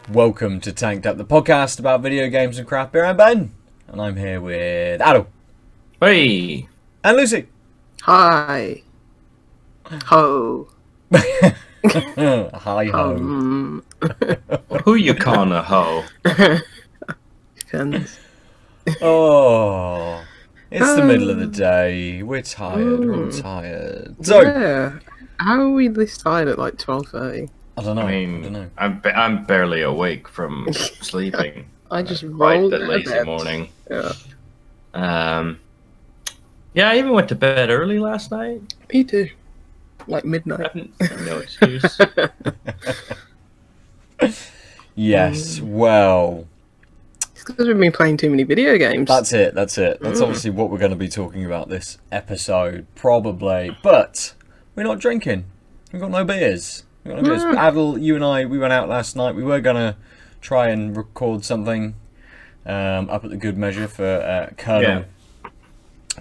Welcome to Tanked Up, the podcast about video games and craft beer. I'm Ben, and I'm here with Aadil. Hey! And Lucy. Hi. Ho. Hi ho. Who you calling a hoe? Depends. Oh, it's the middle of the day. We're tired. We're all tired. So, Yeah. How are we this tired at like 12:30? I don't know. I mean, don't know. I'm barely awake from sleeping. I just Quite rolled the out of lazy bed. morning. Yeah. Yeah, I even went to bed early last night. Me too. Like midnight. No excuse. Yes. Well, It's because we've been playing too many video games. that's it. That's obviously what we're going to be talking about this episode, probably. But we're not drinking. We've got no beers. Aadil, you and I, we went out last night. We were going to try and record something up at the Good Measure for Kernel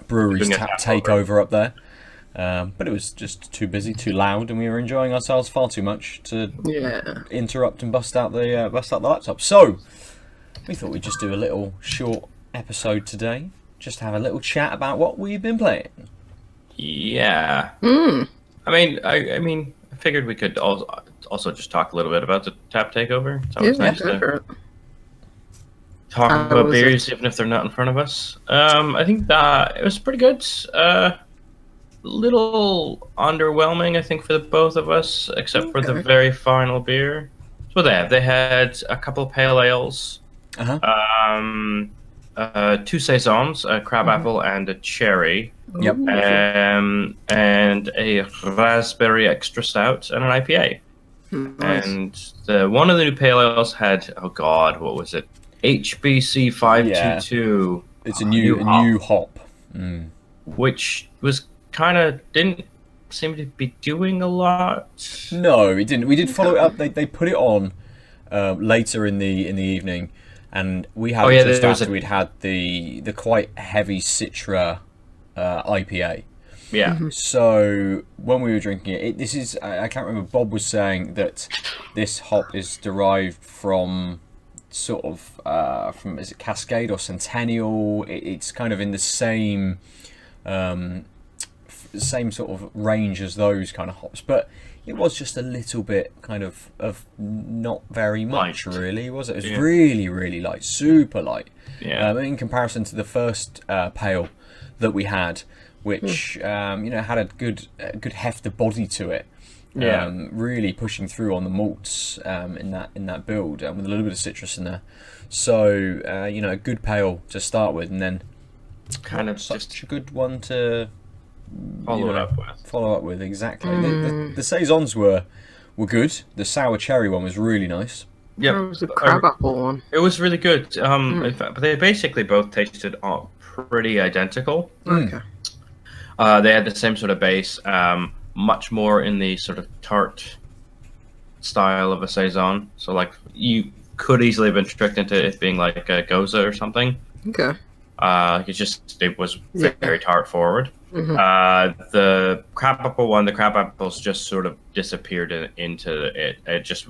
Brewery's takeover up there. But it was just too busy, too loud, and we were enjoying ourselves far too much to interrupt and bust out the laptop. So we thought we'd just do a little short episode today, just have a little chat about what we've been playing. Yeah. I mean, I figured we could also just talk a little bit about the tap takeover. It's always nice to talk about beers, even if they're not in front of us. I think that it was pretty good. Little underwhelming, I think, for the both of us, except for the very final beer. So they had a couple pale ales, two saisons, a crabapple and a cherry, and a raspberry extra stout and an IPA. Nice. And one of the new pale ales had, oh god, what was it? HBC 522. It's a new hop. Which was kind of didn't seem to be doing a lot. No, it didn't. We did follow it up. They put it on later in the evening, and we had it just after we'd had the quite heavy Citra IPA. Yeah. So when we were drinking it, this is I can't remember. Bob was saying that this hop is derived from sort of from, is it Cascade or Centennial? It's kind of in the same sort of range as those kind of hops, but it was just a little bit kind of not very much light. Really, was it? It was really light, super light. Yeah. In comparison to the first pale that we had, which had a good heft of body to it. Really pushing through on the malts in that build, with a little bit of citrus in there. So a good pale to start with, and then kind of such just a good one to follow up with. Exactly. The saisons were good. The sour cherry one was really nice. Yeah, it was the crabapple one. It was really good. In fact, but they basically both tasted pretty identical. Okay. They had the same sort of base, much more in the sort of tart style of a saison. So like you could easily have been tricked into it being like a goza or something. Okay. It was very tart forward. The crabapple one, the crabapples just sort of disappeared into it. They just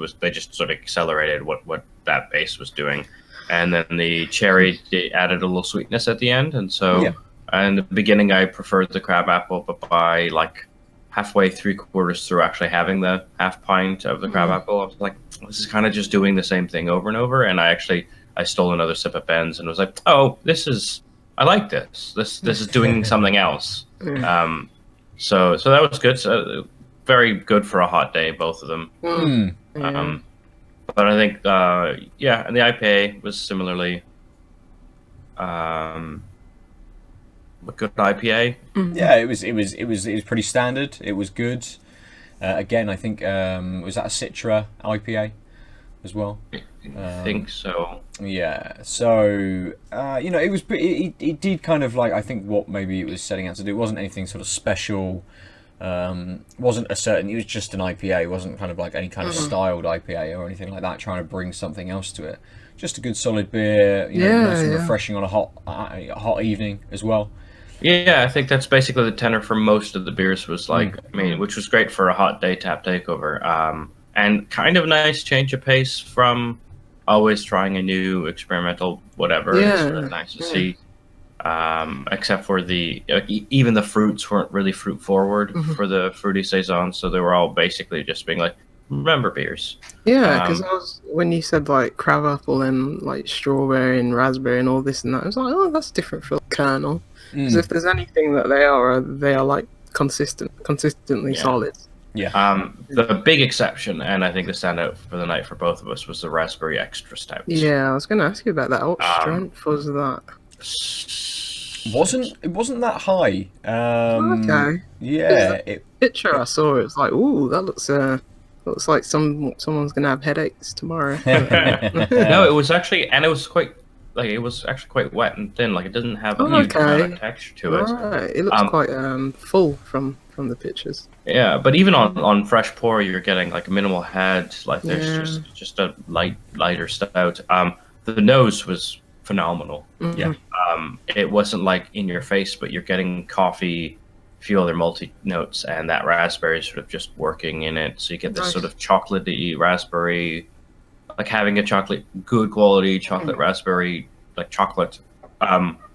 sort of accelerated what that base was doing, and then the cherry added a little sweetness at the end. And so, in the beginning, I preferred the crabapple, but by like halfway, 3/4 through actually having the half pint of the crabapple, I was like, this is kind of just doing the same thing over and over. And I stole another sip of Ben's and was like, oh, I like this. This is doing something else. So that was good. So, very good for a hot day, both of them. But I think, and the IPA was similarly a good IPA. Yeah, it was pretty standard. It was good. Again, I think was that a Citra IPA as well? I think so. Yeah. So it was it did kind of like, I think what maybe it was setting out to do. It wasn't anything sort of special. Wasn't it was just an IPA. It wasn't kind of like any kind of styled IPA or anything like that, trying to bring something else to it. Just a good solid beer, nice and refreshing on a hot evening as well. Yeah, I think that's basically the tenor for most of the beers was like, which was great for a hot day tap takeover. And kind of nice change of pace from always trying a new experimental whatever. Yeah, It's really nice to yeah. see. Except for even the fruits weren't really fruit forward for the fruity saison, so they were all basically just being like, remember beers. Yeah, because when you said like crab apple and like strawberry and raspberry and all this and that, I was like, oh, that's different for Kernel. Because if there's anything that they are like consistently Yeah. solid. Yeah. The big exception, and I think the standout for the night for both of us, was the raspberry extra stout. Yeah, I was going to ask you about that. What strength was that? It wasn't that high. Okay. Yeah. Picture I saw, it was like, ooh, that looks like someone's gonna have headaches tomorrow. No, it was actually, and it was actually quite wet and thin. Like it doesn't have a huge amount of texture to it. Right, it looks quite full from the pictures. Yeah, but even on fresh pour, you're getting like a minimal head. Like there's just a lighter stout. The nose was phenomenal. Yeah. It wasn't like in your face, but you're getting coffee, a few other multi notes, and that raspberry is sort of just working in it. So you get this sort of chocolatey raspberry, like having a good quality chocolate raspberry, like chocolate,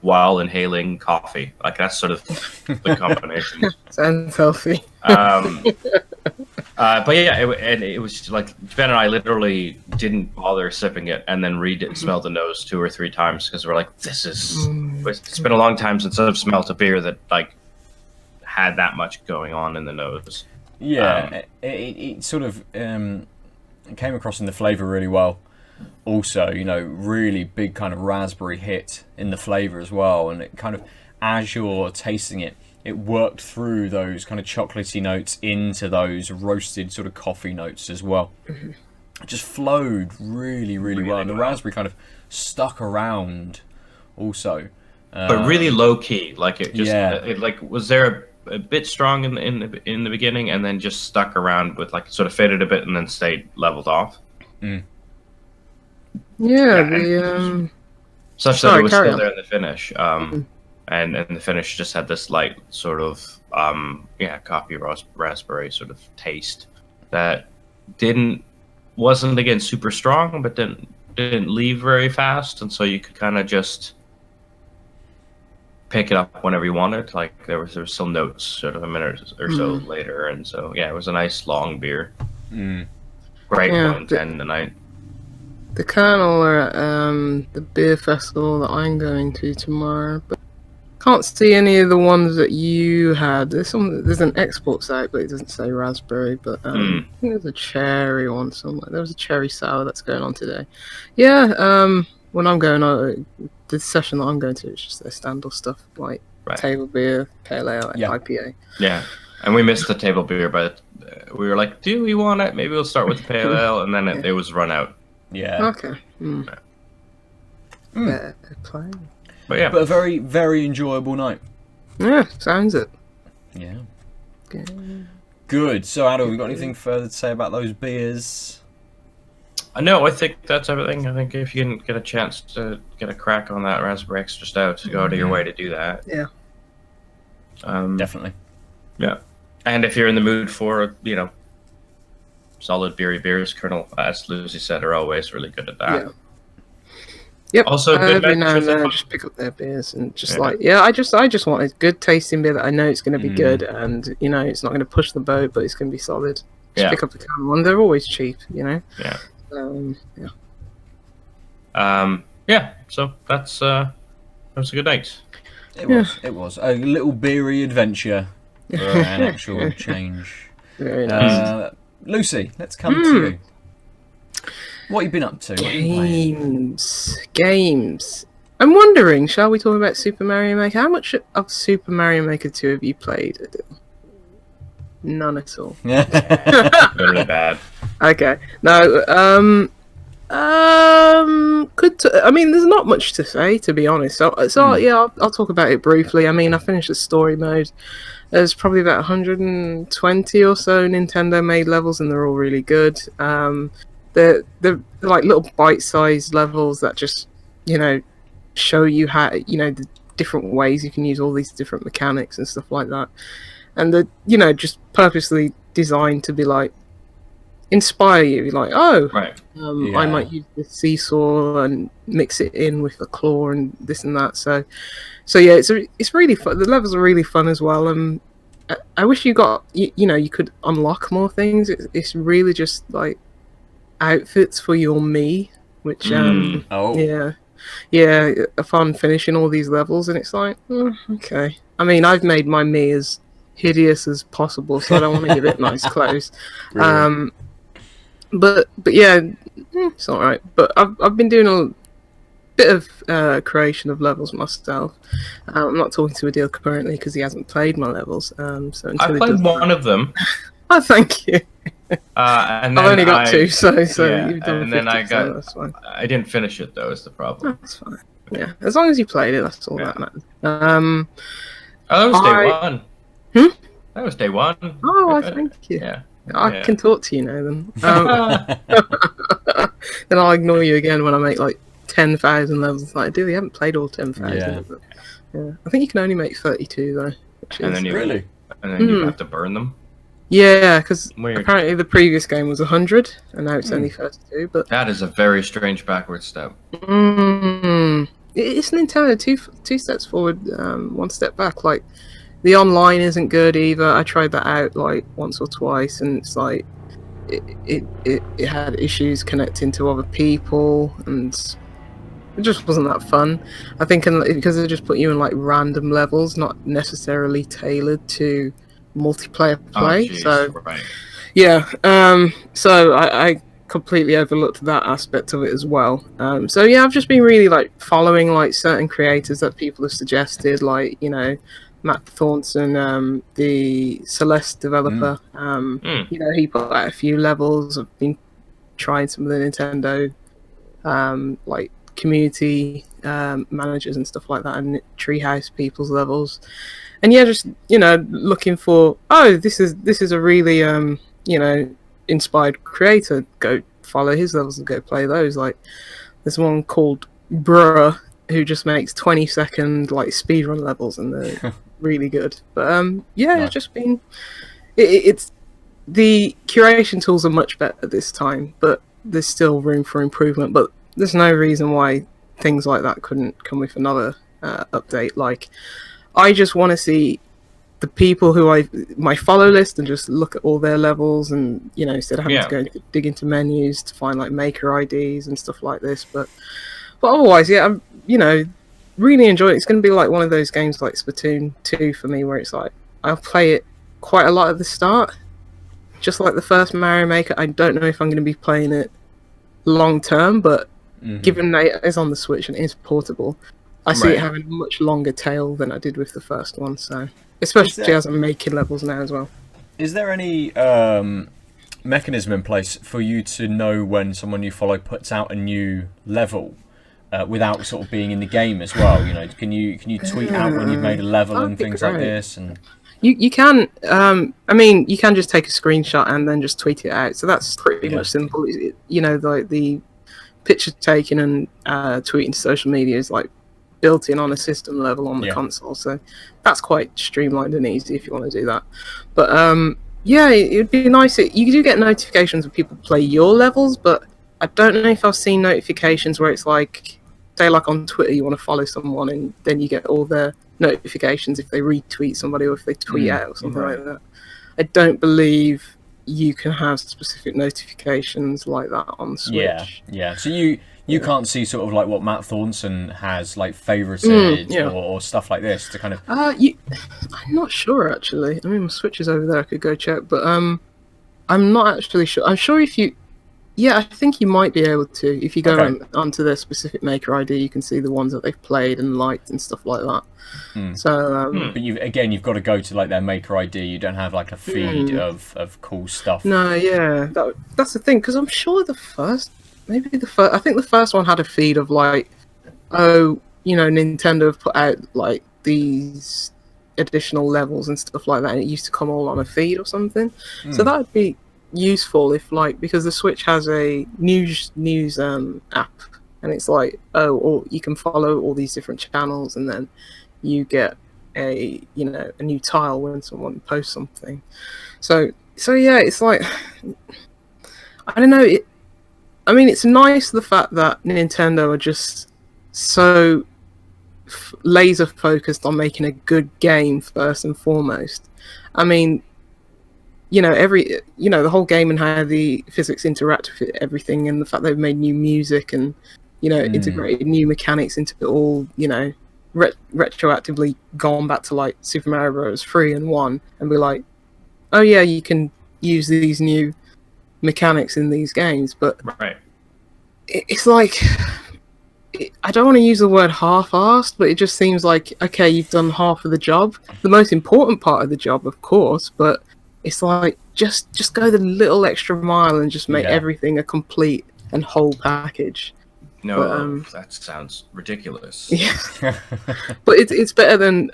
while inhaling coffee. Like that's sort of the combination. Sounds healthy. But yeah, it was like Ben and I literally didn't bother sipping it, and then smelled the nose 2 or 3 times because we're like, it's been a long time since I've smelled a beer that like had that much going on in the nose. Yeah, it sort of it came across in the flavour really well. Also, really big kind of raspberry hit in the flavour as well, and it kind of, as you're tasting it, it worked through those kind of chocolatey notes into those roasted sort of coffee notes as well. It just flowed really, really well, and the raspberry kind of stuck around also. But really low key, like it just it like was there a bit strong in the beginning, and then just stuck around with like sort of faded a bit and then stayed leveled off. Yeah, such that it was still there in the finish. And the finish just had this light sort of coffee raspberry sort of taste that wasn't again super strong, but didn't leave very fast, and so you could kind of just pick it up whenever you wanted. Like there was still notes sort of a minute or so later, and so it was a nice long beer. Great 1:10 tonight. The Kernel are at the beer festival that I'm going to tomorrow, but can't see any of the ones that you had. There's an export site, but it doesn't say raspberry. But I think there's a cherry one somewhere. There was a cherry sour that's going on today. Yeah, when I'm going on, the session that I'm going to, it's just their standard stuff like table beer, pale ale, IPA. Yeah, and we missed the table beer, but we were like, do we want it? Maybe we'll start with the pale ale, and then it was run out. Yeah. Okay. Better playing. But yeah. But a very, very enjoyable night. Yeah, sounds it. Yeah. Good. So, Aadil, we got anything further to say about those beers? No, I think that's everything. I think if you can get a chance to get a crack on that raspberry extra stout, go out of your way to do that. Yeah. Definitely. Yeah. And if you're in the mood for, solid beery beers, Kernel, as Lucy said, are always really good at that. Yeah. Yep. Also, good every now and then I just pick up their beers and just I just want a good tasting beer that I know it's going to be good, and it's not going to push the boat, but it's going to be solid. Just pick up the Kernel one. They're always cheap, Yeah. Yeah. So that was a good night. It was a little beery adventure for an actual change. Very nice. Lucy, let's come to you. What have you been up to? Games. I'm wondering, shall we talk about Super Mario Maker? How much of Super Mario Maker 2 have you played, Aadil? None at all. Really bad. Okay. No, there's not much to say, to be honest. I'll talk about it briefly. I mean, I finished the story mode. There's probably about 120 or so Nintendo-made levels, and they're all really good. They're like little bite-sized levels that just, show you how, the different ways you can use all these different mechanics and stuff like that. And they're, just purposely designed to be like, inspire you. Like, oh, Right. I might use this seesaw and mix it in with a claw and this and that. So yeah, it's really fun. The levels are really fun as well. I wish you got you could unlock more things. It's really just like outfits for your me, which fun finishing all these levels, and it's like, okay. I mean, I've made my me as hideous as possible, so I don't want to give it nice clothes. But yeah, it's all right. But I've been doing a bit of creation of levels myself. I'm not talking to Aadil currently because he hasn't played my levels. So until I played one of them. Oh, thank you. And I've only got two, so yeah, you've done 50%, that's fine. I didn't finish it though. Is the problem? That's fine. Yeah, as long as you played it, that's all that matters. Oh, that was day one. That was day one. Oh, thank you. Yeah. I can talk to you now then. Then I'll ignore you again when I make like 10,000 levels. It's like, dude, you haven't played all 10,000. Yeah. I think you can only make 32 though. And then you have to burn them. Yeah, because apparently the previous game was 100, and now it's only 32. But that is a very strange backward step. It's Nintendo, two steps forward, one step back. Like, the online isn't good either. I tried that out like once or twice, and it's like it had issues connecting to other people, and it just wasn't that fun. I think because they just put you in like random levels, not necessarily tailored to multiplayer play. So I completely overlooked that aspect of it as well. So yeah, I've just been really like following like certain creators that people have suggested, like Matt Thornton, the Celeste developer. He put out a few levels. I've been trying some of the Nintendo like community managers and stuff like that, and Treehouse people's levels. And yeah, just looking for this is a really inspired creator. Go follow his levels and go play those. Like, there's one called Bruh who just makes 20-second like speedrun levels, and they're really good. But it's just been it's the curation tools are much better this time, but there's still room for improvement. But there's no reason why things like that couldn't come with another update. Like, I just want to see the people who my follow list and just look at all their levels, and instead of having to go dig into menus to find like maker IDs and stuff like this. But otherwise, I'm really enjoying it. It's going to be like one of those games like Splatoon 2 for me, where it's like I'll play it quite a lot at the start, just like the first Mario Maker. I don't know if I'm going to be playing it long term, but given that it is on the Switch and it is portable, I see it having a much longer tail than I did with the first one. So, especially as I'm making levels now as well. Is there any mechanism in place for you to know when someone you follow puts out a new level without sort of being in the game as well? Can you tweet out when you've made a level and things like this? And you can. I mean, you can just take a screenshot and then just tweet it out. So that's pretty much simple. Like the picture taking and tweeting to social media is like built in on a system level on the console, so that's quite streamlined and easy if you want to do that. But it'd be nice. You do get notifications when people play your levels, but I don't know if I've seen notifications where it's like, say like on Twitter, you want to follow someone and then you get all their notifications if they retweet somebody or if they tweet out or something like that. I don't believe you can have specific notifications like that on Switch. Yeah. So you can't see sort of like what Matt Thornton has like favorited or stuff like this to kind of. I'm not sure actually. I mean, my Switch is over there. I could go check, but I'm not actually sure. I'm sure if you. Yeah, I think you might be able to. If you go onto their specific maker ID, you can see the ones that they've played and liked and stuff like that. So, but you've got to go to like their maker ID. You don't have like a feed of cool stuff. No, that's the thing, because I'm sure I think the first one had a feed of like, Nintendo have put out like these additional levels and stuff like that, and it used to come all on a feed or something. So that would be useful if because the Switch has a news app, and it's like or you can follow all these different channels, and then you get a new tile when someone posts something. So yeah, it's like I don't know. I mean, it's nice the fact that Nintendo are just so laser focused on making a good game first and foremost. I mean, the whole game and how the physics interact with everything, and the fact they've made new music and integrated new mechanics into it all, retroactively gone back to like Super Mario Bros. 3 and 1 and be like, oh yeah, you can use these new mechanics in these games, but right. It's like, I don't want to use the word half-assed, but it just seems like, okay, you've done half of the job, the most important part of the job, of course, but it's like, just go the little extra mile and just make everything a complete and whole package. No, but, that sounds ridiculous. Yeah. But it's better than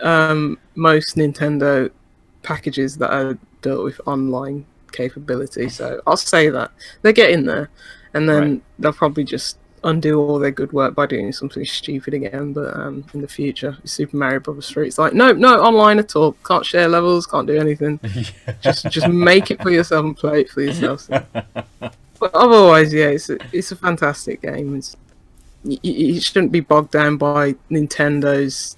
most Nintendo packages that are dealt with online capability, so I'll say that. They're getting there, and then they'll probably just undo all their good work by doing something stupid again, but in the future, Super Mario Bros. 3, it's like, no online at all, can't share levels, can't do anything. Just make it for yourself and play it for yourself. But otherwise, yeah, it's a fantastic game. You shouldn't be bogged down by Nintendo's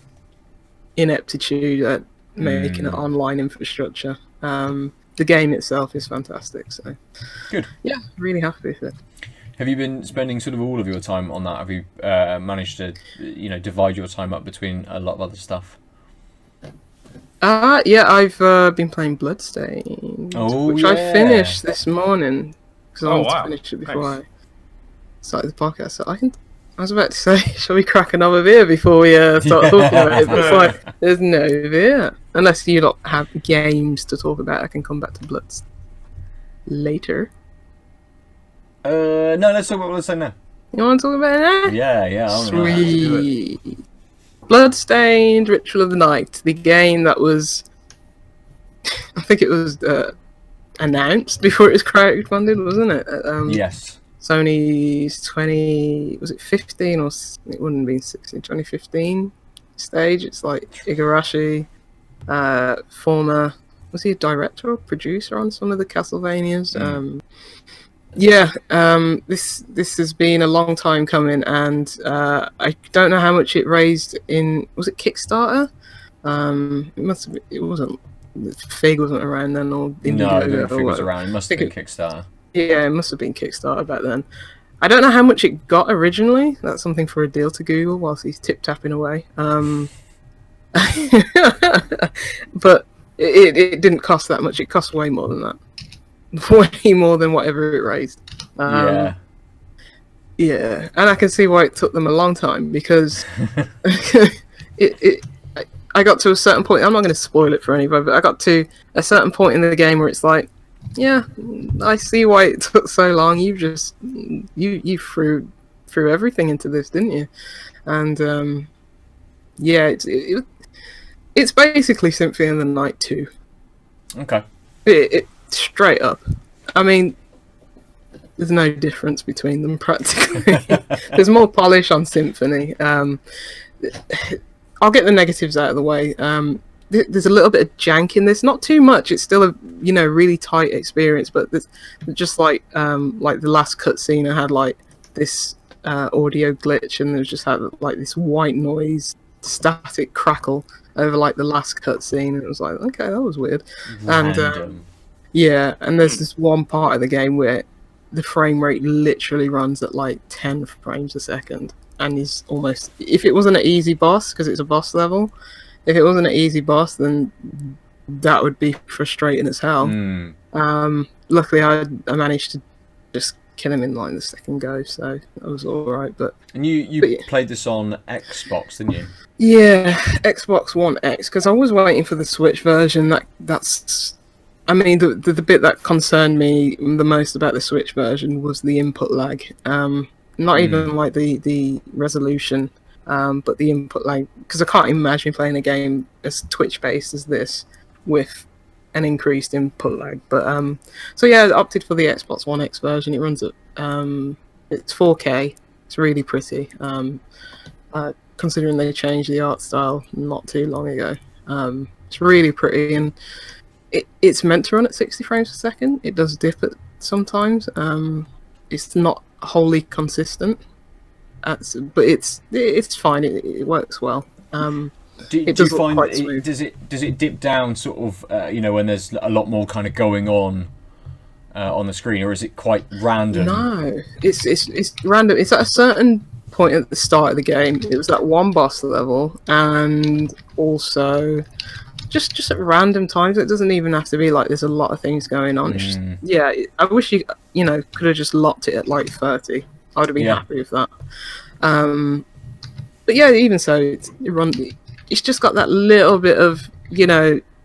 ineptitude at making an online infrastructure. The game itself is fantastic, so good. Yeah, really happy with it. Have you been spending sort of all of your time on that? Have you managed to, divide your time up between a lot of other stuff? Yeah, I've been playing Bloodstained, which I finished this morning because I wanted to finish it before I started the podcast. So I was about to say, shall we crack another beer before we start talking about it? But it's like, there's no beer. Unless you don't have games to talk about, I can come back to Bloods later. No, let's talk about Bloodstained now. You want to talk about it now? Yeah. Sweet. Bloodstained Ritual of the Night, the game that was, I think it was announced before it was crowdfunded, wasn't it? Yes. Sony's 2015 or it wouldn't have been 16, 2015 stage. It's like Igarashi, former, was he a director or producer on some of the Castlevanias? This has been a long time coming, and I don't know how much it raised in, was it Kickstarter? It must have been, it wasn't, Fig wasn't around then, or Indiegogo. No, I don't think it was around. It must have been Kickstarter. Yeah, it must have been Kickstarter back then. I don't know how much it got originally. That's something for Aadil to Google whilst he's tip-tapping away. But it didn't cost that much. It cost way more than that. Way more than whatever it raised. Yeah, and I can see why it took them a long time, because I got to a certain point. I'm not going to spoil it for anybody, but I got to a certain point in the game where it's like, yeah, I see why it took so long. You just you threw everything into this, didn't you? And it's basically Symphony of the Night 2. Okay. It straight up. I mean, there's no difference between them practically. There's more polish on Symphony. I'll get the negatives out of the way. There's a little bit of jank in this, not too much. It's still a really tight experience, but there's just like the last cutscene, I had like this audio glitch, and there just had like this white noise, static crackle over like the last cutscene, and it was like, okay, that was weird. Random. And there's this one part of the game where the frame rate literally runs at like 10 frames a second, and is almost, if it wasn't an easy boss, because it's a boss level, if it wasn't an easy boss, then that would be frustrating as hell. Luckily, I managed to just kill him in like the second go, so that was all right. And you played this on Xbox, didn't you? Yeah, Xbox One X, because I was waiting for the Switch version. That's, I mean, the bit that concerned me the most about the Switch version was the input lag. Not even like the resolution. But the input lag, because I can't imagine playing a game as Twitch-based as this with an increased input lag. But so yeah, I opted for the Xbox One X version. It runs at it's 4K. It's really pretty. Considering they changed the art style not too long ago, it's really pretty, and it's meant to run at 60 frames per second. It does dip at sometimes. It's not wholly consistent, but it's fine. It works well. Do It you does look find quite smooth. does it dip down sort of when there's a lot more kind of going on the screen, or is it quite random? No, it's random. It's at a certain point at the start of the game. It was at one boss level, and also just at random times. It doesn't even have to be like there's a lot of things going on. It's just, yeah. I wish you could have just locked it at like 30. I would have been happy with that. But yeah, even so, it's just got that little bit of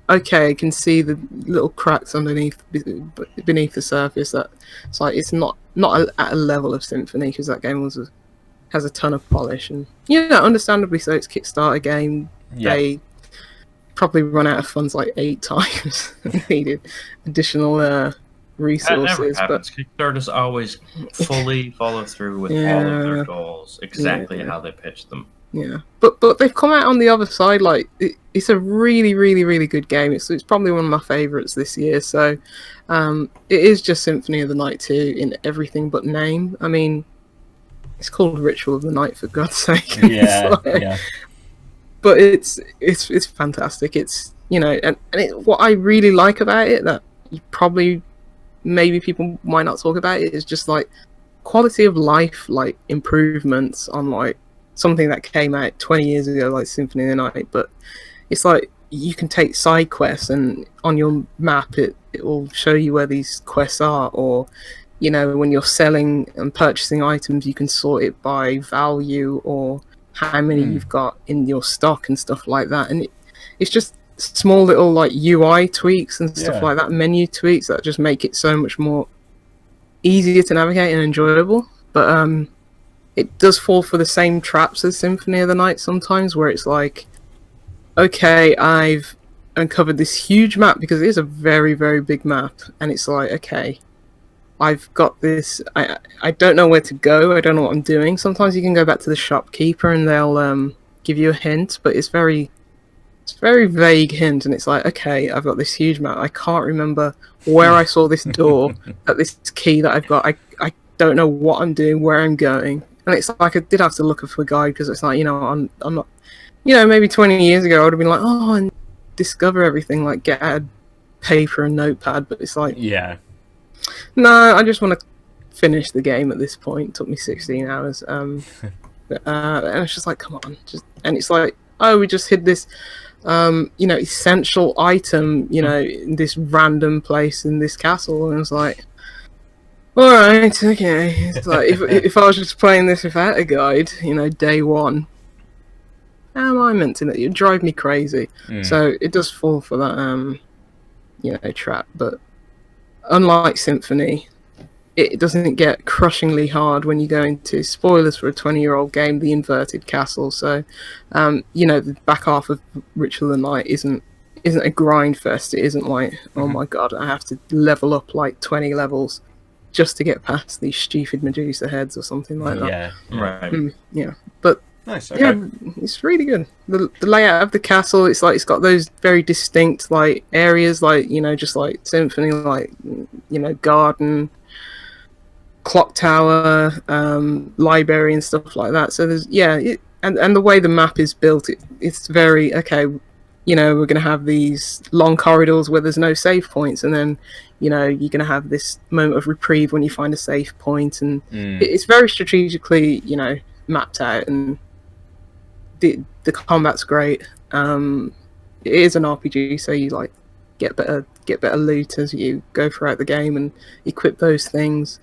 okay, I can see the little cracks beneath the surface. That it's like it's not at a level of Symphony, because that game has a ton of polish, and understandably so. It's a Kickstarter game. Yeah. They probably run out of funds like 8 times. Needed additional resources. That never happens. Kickstarters always fully follow through with all of their goals, exactly how they pitch them. Yeah, but they've come out on the other side. Like it's a really, really, really good game. It's probably one of my favorites this year. So it is just Symphony of the Night 2 in everything but name. I mean, it's called Ritual of the Night, for God's sake. Yeah, yeah. But it's fantastic. It's and what I really like about it, that you probably maybe people might not talk about it, is just like quality of life, like improvements on like something that came out 20 years ago, like Symphony of the Night. But it's like you can take side quests, and on your map it will show you where these quests are, or when you're selling and purchasing items, you can sort it by value or how many you've got in your stock and stuff like that. And it's just small little like UI tweaks and stuff like that, menu tweaks that just make it so much more easier to navigate and enjoyable. But it does fall for the same traps as Symphony of the Night sometimes, where it's like, okay, I've uncovered this huge map, because it is a very, very big map, and it's like, okay, I've got this, I don't know where to go, I don't know what I'm doing. Sometimes you can go back to the shopkeeper and they'll give you a hint, but it's very vague hint, and it's like, okay, I've got this huge map, I can't remember where I saw this door at this key that I've got, I don't know what I'm doing, where I'm going. And it's like I did have to look for a guide, because it's like, I'm not, maybe 20 years ago I would have been like, oh, and discover everything, like get out paper and notepad. But it's like, no, I just want to finish the game at this point. It took me 16 hours. And it's just like, come on, and it's like, oh, we just hid this, essential item, in this random place in this castle, and it's like, all right, okay. It's like if I was just playing this without a guide, day one, how am I meant to? It'd drive me crazy. So it does fall for that, trap. But unlike Symphony, it doesn't get crushingly hard when you go into, spoilers for a 20-year-old game, the inverted castle. So, the back half of Ritual of the Night isn't a grind fest. It isn't like, oh my god, I have to level up like 20 levels just to get past these stupid Medusa heads or something like that. Right. But nice. Okay. It's really good. The layout of the castle, it's like it's got those very distinct like areas, like just like Symphony, like garden, clock tower, library and stuff like that. So there's and the way the map is built, it's very okay. We're going to have these long corridors where there's no save points, and then you're going to have this moment of reprieve when you find a save point, and it's very strategically mapped out, and the combat's great. It is an RPG, so you like get better loot as you go throughout the game and equip those things.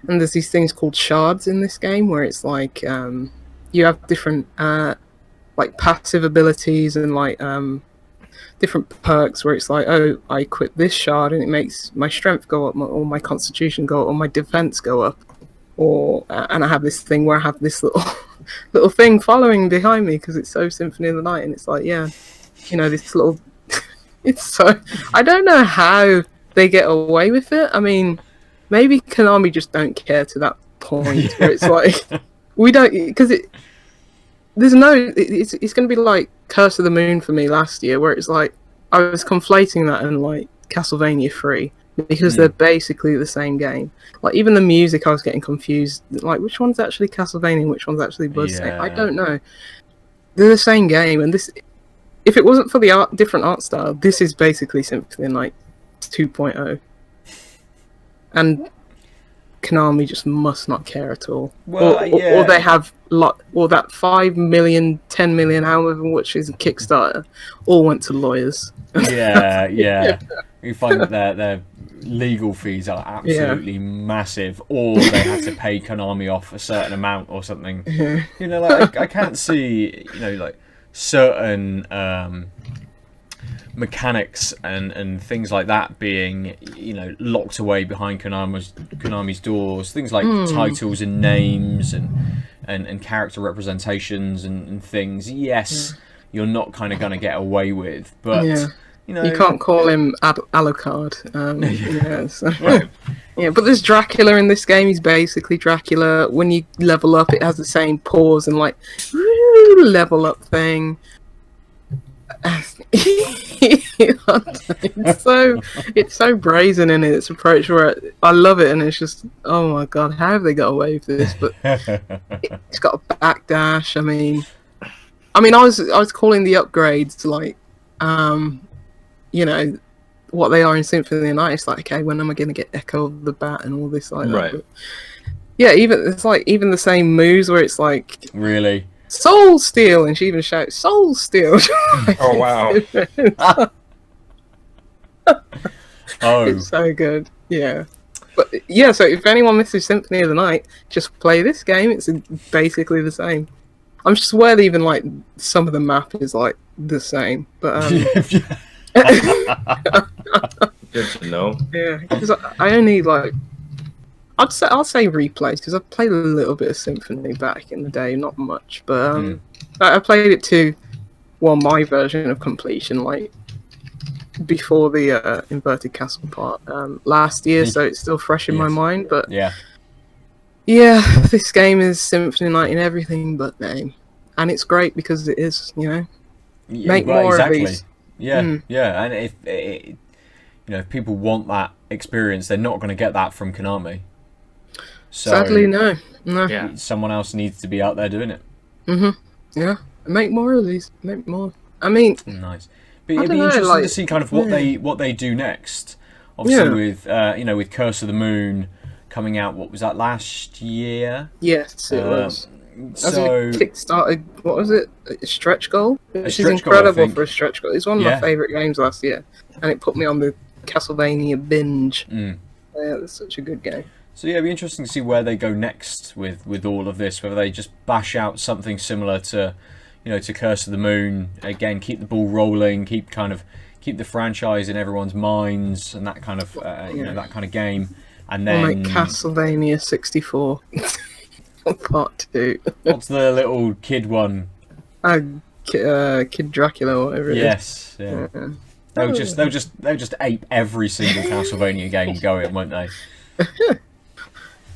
And there's these things called shards in this game, where it's like you have different like passive abilities and like different perks, where it's like, oh, I equip this shard and it makes my strength go up, or my constitution go up, or my defense go up, or and I have this thing where I have this little thing following behind me, because it's so Symphony of the Night, and it's like, this little it's so, I don't know how they get away with it. I mean, maybe Konami just don't care to that point where it's like, we don't, because there's no, it's going to be like Curse of the Moon for me last year, where it's like I was conflating that and like Castlevania 3. because they're basically the same game. Like, even the music, I was getting confused. Like, which one's actually Castlevania and which one's actually Bloodstained? I don't know. They're the same game, and this, if it wasn't for the different art style, this is basically Symphony of the Night 2.0. And Konami just must not care at all. Well, or they have or that 5 million, 10 million, however, which is a Kickstarter, all went to lawyers. Yeah. You find that their legal fees are absolutely massive, or they have to pay Konami off a certain amount or something. You know, like I can't see, you know, like certain mechanics and things like that being, you know, locked away behind Konami's doors. Things like titles and names and character representations and things. Yes, you're not kind of going to get away with, but you know, you can't call him Alucard. But there's Dracula in this game. He's basically Dracula. When you level up, it has the same pause and like level up thing. it's so brazen in its approach, where I love it, and it's just, oh my god, how have they got away with this? But it's got a backdash. I mean, I was calling the upgrades like, you know, what they are in Symphony of the Night. It's like, okay, when am I going to get Echo of the Bat and all this like that? But yeah, even the same moves where it's like, really, Soul Steal, and she even shouts Soul Steal. Oh wow. It's so good. Yeah. But yeah, so if anyone misses Symphony of the Night, just play this game. It's basically the same. I'm just aware that even like some of the map is like the same, but good to know. Yeah, because I only like, I'll say replays, because I've played a little bit of Symphony back in the day, not much, but I played it to, well, my version of completion, like before the Inverted Castle part last year, so it's still fresh in my mind. But yeah, this game is Symphony of the Night in everything but name, and it's great because it is, you know, make more of these. Yeah, and if you know, if people want that experience, they're not going to get that from Konami. So, sadly, no. Yeah, someone else needs to be out there doing it. Yeah, make more of these. Make more. I mean, nice. But it'd be interesting to see kind of what they do next. Obviously, with you know, with Curse of the Moon coming out, what was that, last year? Yes, it was. So Kickstarted, what was it? A stretch goal? Which is incredible for a stretch goal. It's one of my favourite games last year, and it put me on the Castlevania binge. Yeah, it's such a good game. So yeah, it'd be interesting to see where they go next with all of this. Whether they just bash out something similar to, you know, to Curse of the Moon again, keep the ball rolling, keep the franchise in everyone's minds, and that kind of you know, that kind of game, and then like Castlevania 64 Part 2. What's the little kid one? Kid Dracula, or whatever it is. Yes, yeah. They'll just ape every single Castlevania game going, won't they?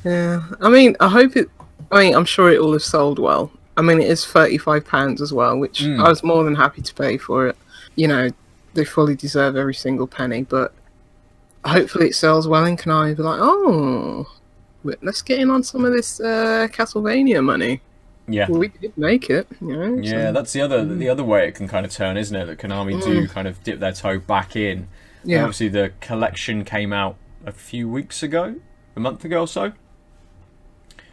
Yeah, I mean, I'm sure it will have sold well. I mean, it is £35 as well, which I was more than happy to pay for it. You know, they fully deserve every single penny, but hopefully it sells well, and Konami be like, oh, let's get in on some of this Castlevania money. Yeah, well, we did make it. You know, yeah, so. That's the other way it can kind of turn, isn't it? That Konami do kind of dip their toe back in. Yeah, and obviously the collection came out a few weeks ago, a month ago or so.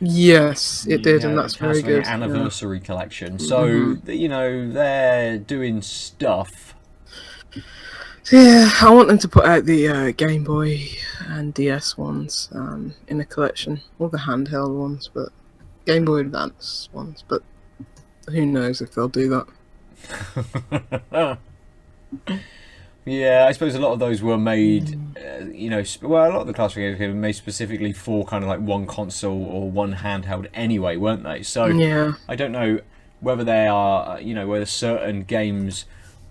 Yes, it did, and that's very good. Anniversary collection. So you know, they're doing stuff. Yeah, I want them to put out the Game Boy and DS ones in a collection, all the handheld ones, but Game Boy Advance ones. But who knows if they'll do that? Yeah, I suppose a lot of those were made, you know, well, a lot of the classic games were made specifically for kind of like one console or one handheld anyway, weren't they? So yeah. I don't know whether they are, you know, whether certain games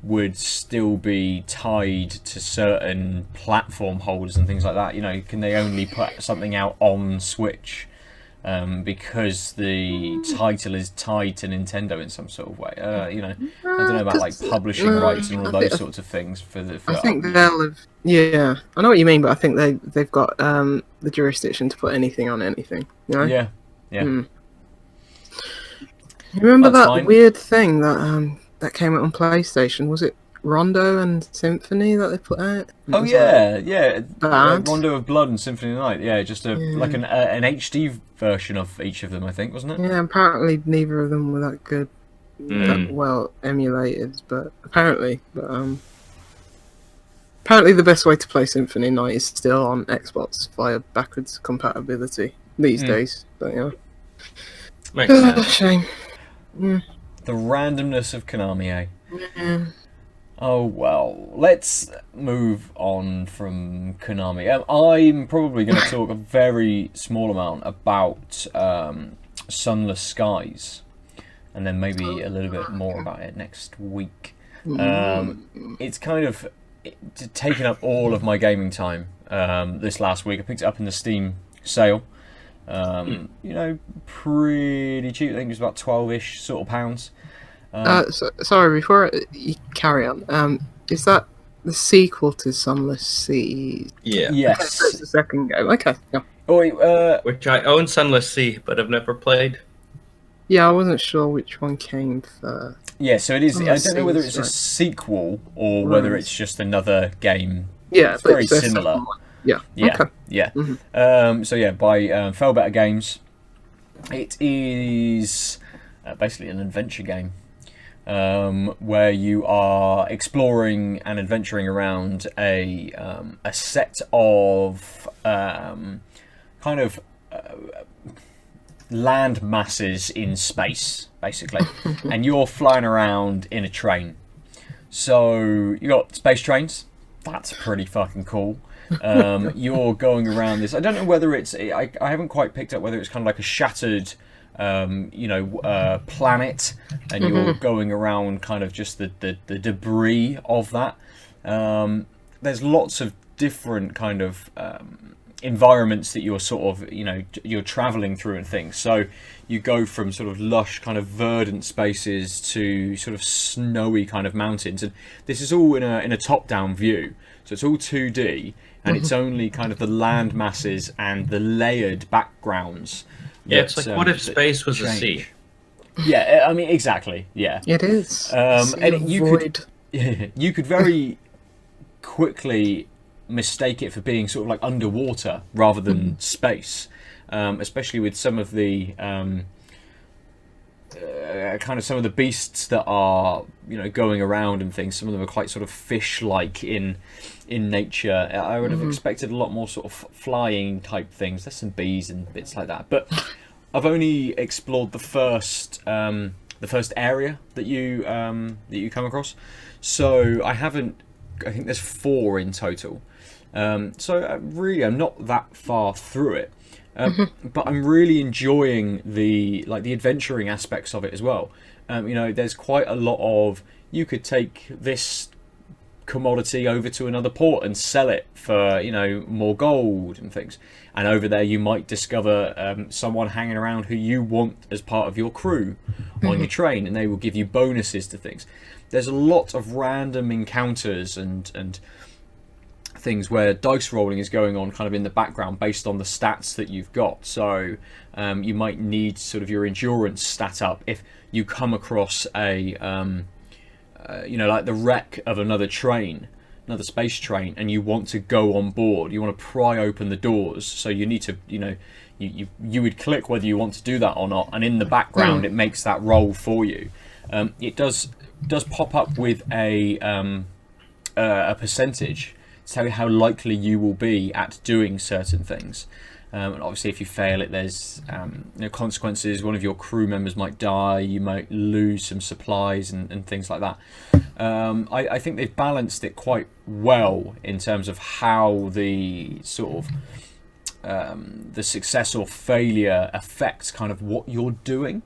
would still be tied to certain platform holders and things like that. You know, can they only put something out on Switch because the title is tied to Nintendo in some sort of way. You know, I don't know about like publishing rights and all those sorts of things for the. I think they'll have. Yeah, I know what you mean, but I think they've got the jurisdiction to put anything on anything. You know? Yeah, yeah. You remember That's that fine. weird thing that came out on PlayStation? Was it Rondo and Symphony that they put out? Oh yeah. Bad. Rondo of Blood and Symphony of the Night. Yeah, just like an HD version of each of them, I think, wasn't it? Yeah, apparently neither of them were that good, that well emulated, but apparently the best way to play Symphony of the Night is still on Xbox via backwards compatibility these days. But yeah, Makes sense. shame. The randomness of Konami, eh? Yeah. Oh well, let's move on from Konami. I'm probably going to talk a very small amount about Sunless Skies, and then maybe a little bit more about it next week. It's kind of taken up all of my gaming time this last week. I picked it up in the Steam sale. You know, pretty cheap. I think it was about 12-ish sort of pounds. Sorry, before you carry on, is that the sequel to Sunless Skies? Yeah. Yes. So it's the second game. Okay. Yeah. Oh, wait, Which I own Sunless Sea, but I've never played. Yeah, I wasn't sure which one came first. yeah, so it is. I Sunless don't know whether it's a Skies, sequel or whether it's just another game. Yeah, It's but very it's the similar. second one. Yeah. Yeah, Okay. yeah. So yeah, by Fell Better Games. It is basically an adventure game where you are exploring and adventuring around a set of kind of land masses in space, basically, and you're flying around in a train. So you got space trains. That's pretty fucking cool. You're going around this. I don't know whether it's. I haven't quite picked up whether it's kind of like a shattered, planet, and you're going around kind of just the debris of that. There's lots of different kind of environments that you're sort of you're traveling through and things. So you go from sort of lush kind of verdant spaces to sort of snowy kind of mountains, and this is all in a top-down view. So it's all 2D, and it's only kind of the land masses and the layered backgrounds. Yeah, it's like, what if space was a sea? Yeah, I mean, exactly. Yeah, It is. and Void. you could very quickly mistake it for being sort of like underwater rather than space, especially with some of the kind of some of the beasts that are going around and things. Some of them are quite sort of fish-like in nature. I would have expected a lot more sort of flying type things. There's some bees and bits like that, but I've only explored the first area that you come across. So I haven't. I think there's 4 in total. So really, I'm not that far through it. But I'm really enjoying the adventuring aspects of it as well. There's quite a lot of, you could take this commodity over to another port and sell it for more gold and things, and over there you might discover someone hanging around who you want as part of your crew on your train, and they will give you bonuses to things. There's a lot of random encounters and things where dice rolling is going on kind of in the background based on the stats that you've got. So you might need sort of your endurance stat up if you come across a like the wreck of another space train, and you want to go on board. You want to pry open the doors, so you need to you would click whether you want to do that or not, and in the background it makes that roll for you. It does pop up with a percentage, tell you how likely you will be at doing certain things. And obviously if you fail it, there's consequences. One of your crew members might die, you might lose some supplies and things like that. I think they've balanced it quite well in terms of how the sort of the success or failure affects kind of what you're doing.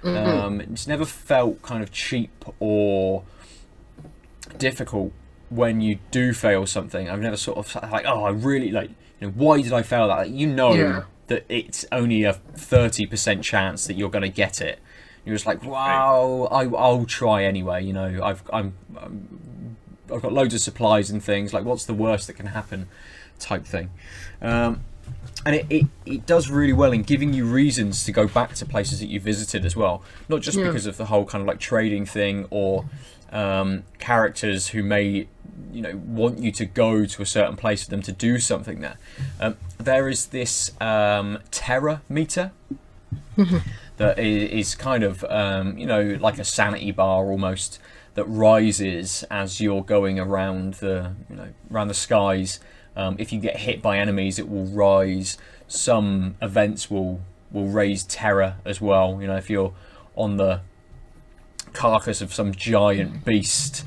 It's never felt kind of cheap or difficult when you do fail something. I've never sort of like, oh, I really why did I fail that? that it's only a 30% chance that you're going to get it. You're just like, wow, I'll try anyway. You know, I've got loads of supplies and things. Like, what's the worst that can happen, type thing. And it does really well in giving you reasons to go back to places that you visited as well. Not just because of the whole kind of like trading thing or characters who may, you know, want you to go to a certain place for them to do something there. There is this terror meter that is kind of, you know, like a sanity bar almost, that rises as you're going around the, you know, around the skies. If you get hit by enemies, it will rise. Some events will raise terror as well. You know, if you're on the carcass of some giant beast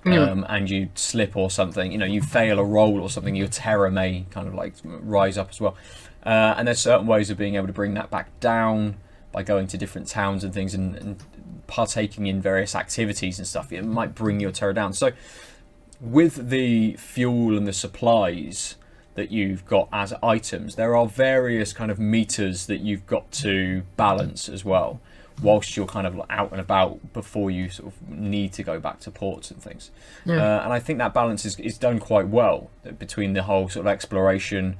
and you slip or something, you know, you fail a roll or something, your terror may kind of like rise up as well. And there's certain ways of being able to bring that back down by going to different towns and things and partaking in various activities and stuff. It might bring your terror down. So with the fuel and the supplies that you've got as items, there are various kind of meters that you've got to balance as well, whilst you're kind of out and about before you sort of need to go back to ports and things. And I think that balance is done quite well between the whole sort of exploration,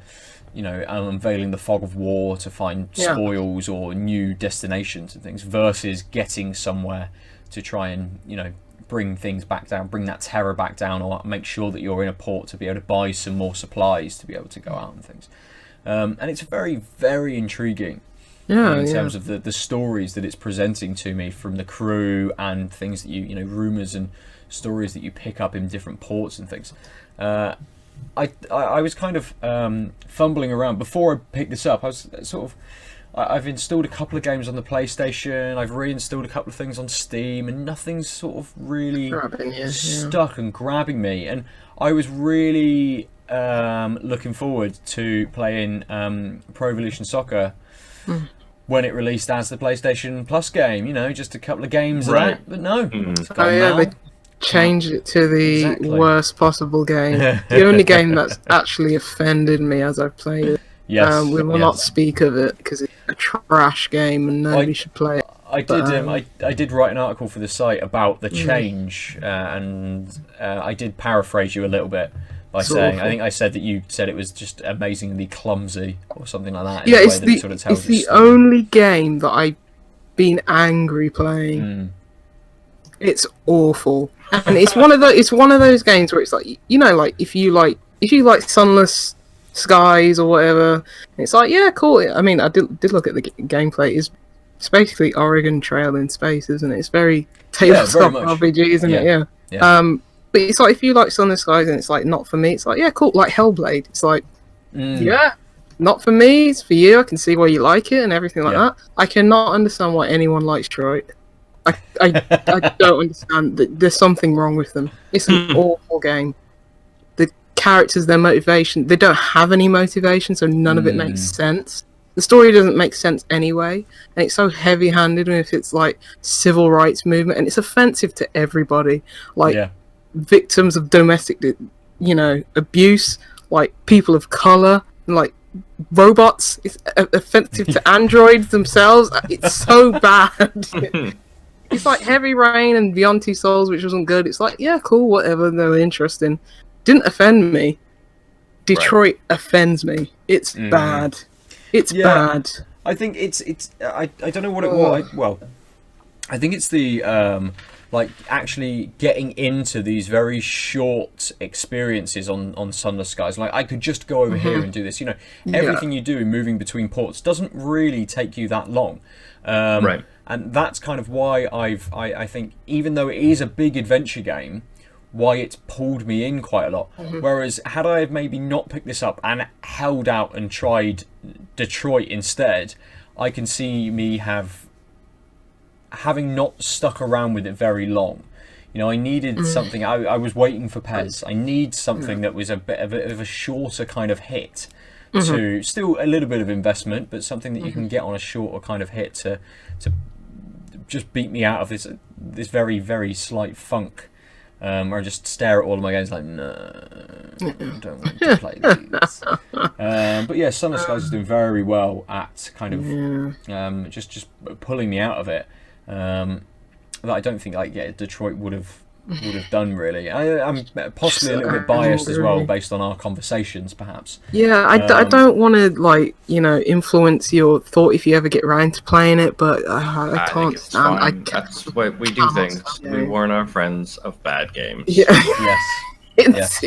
you know, unveiling the fog of war to find spoils or new destinations and things, versus getting somewhere to try and, you know, bring things back down, bring that terror back down, or make sure that you're in a port to be able to buy some more supplies to be able to go out and things. And it's very, very intriguing in terms of the stories that it's presenting to me from the crew and things that you know, rumours and stories that you pick up in different ports and things. I was kind of fumbling around before I picked this up. I was sort of, I've installed a couple of games on the PlayStation. I've reinstalled a couple of things on Steam, and nothing's sort of really stuck and grabbing me. And I was really looking forward to playing Pro Evolution Soccer when it released as the PlayStation Plus game. You know, just a couple of games of that. But no, it's gone now. They changed it to the worst possible game. The only game that's actually offended me as I've played it. We will not speak of it because it's a trash game and nobody should play it. I did write an article for the site about the change, and I did paraphrase you a little bit by saying, I think I said that you said it was just amazingly clumsy or something like that. Yeah, it's the only game that I've been angry playing. It's awful, and it's one of those games where it's like, you know, like if you like Sunless Skies or whatever, it's like, yeah, cool. I mean, I did look at the gameplay. It's basically Oregon Trail in space, isn't it? It's very tabletop RPG, isn't it? But it's like, if you like Sunless Skies and it's like not for me, it's like, yeah, cool. Like Hellblade, it's like, not for me. It's for you. I can see why you like it and everything like that. I cannot understand why anyone likes Detroit. I don't understand. There's something wrong with them. It's an awful game. Characters, their motivation, they don't have any motivation, so none of it makes sense. The story doesn't make sense anyway, and it's so heavy-handed if it's like civil rights movement, and it's offensive to everybody, like victims of domestic, you know, abuse, like people of color, and like robots. It's offensive to androids themselves. It's so bad. It's like Heavy Rain and Beyond Two Souls, which wasn't good. It's like, yeah, cool, whatever, they were interesting. Didn't offend me. Detroit offends me. It's bad. It's bad. I think it's I don't know what it was. Well, I think it's the like actually getting into these very short experiences on Sunless Skies. Like, I could just go over here and do this. You know, everything you do moving between ports doesn't really take you that long. And that's kind of why I think, even though it is a big adventure game, why it's pulled me in quite a lot. Whereas had I maybe not picked this up and held out and tried Detroit instead, I can see me having not stuck around with it very long. You know, I needed something. I was waiting for Pez. I need something that was a bit of a shorter kind of hit, to still a little bit of investment, but something that you can get on a shorter kind of hit to just beat me out of this very, very slight funk Or I just stare at all of my games like, no, I don't want to play these. But yeah, Sunless Skies is doing very well at kind of just pulling me out of it. That I don't think Detroit would have done really. I'm possibly a little bit biased as well based on our conversations, perhaps. Yeah, I don't want to influence your thought if you ever get around to playing it, but I can't stand. That's why we do things. We warn our friends of bad games. Yeah. Yes.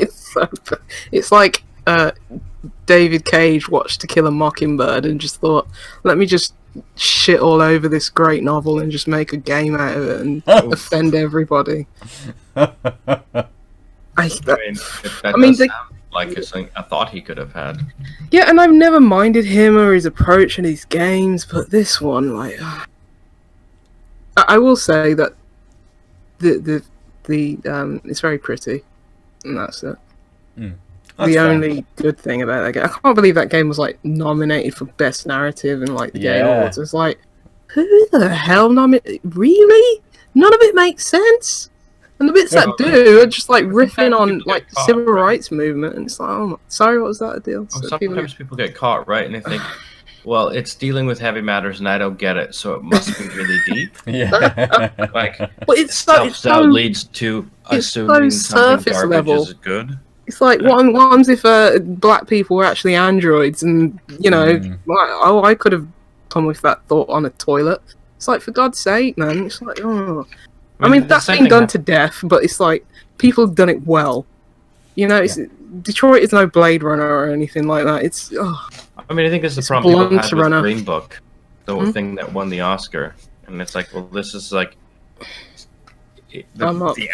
It's like David Cage watched To Kill a Mockingbird and just thought, let me just shit all over this great novel and just make a game out of it and offend everybody. That sound like a thought he could have had. Yeah, and I've never minded him or his approach in his games, but this one, I will say that the it's very pretty, and that's it. That's the fair. only good thing about that game. I can't believe that game was nominated for best narrative in the Game Awards. It's like, who the hell nominated? Really? None of it makes sense. And the bits that do are just riffing on civil rights movement, and it's like, oh, sorry, what was that, Aadil? Well, sometimes people get caught, right? And they think, well, it's dealing with heavy matters, and I don't get it, so it must be really deep. But self-doubt leads to assuming something garbage is good. It's like, what happens if black people were actually androids? And, I could have come with that thought on a toilet. It's like, for God's sake, man. It's like, oh. I mean that's been done to death, but it's like, people have done it well. Detroit is no Blade Runner or anything like that. It's, I mean, I think this is the problem people had with Green Book, the thing that won the Oscar. And it's like, well, this is the